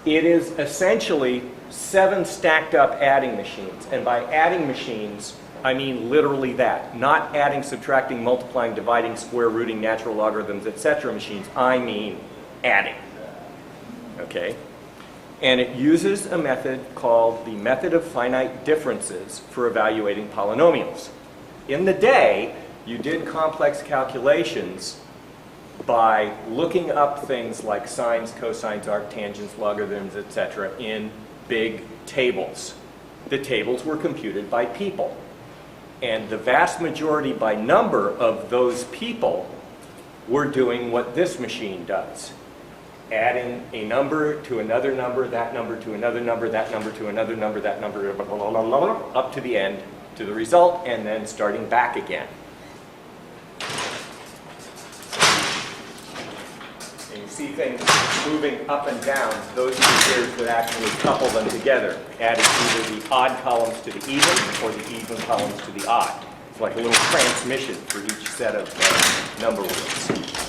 It is essentially 7 stacked up adding machines. And by adding machines, I mean literally that. Not adding, subtracting, multiplying, dividing, square rooting, natural logarithms, etc. machines. I mean adding. Okay? And it uses a method called the method of finite differences for evaluating polynomials. In the day, you did complex calculations by looking up things like sines, cosines, arctangents, logarithms, etc. in big tables. The tables were computed by people. And the vast majority by number of those people were doing what this machine does. Adding a number to another number, that number to another number, that number to another number, that number, blah, blah, blah, blah, blah, up to the end, to the result, and then starting back again. And you see things moving up and down. Those pairs would actually couple them together, adding either the odd columns to the even or the even columns to the odd. It's like a little transmission for each set of number words.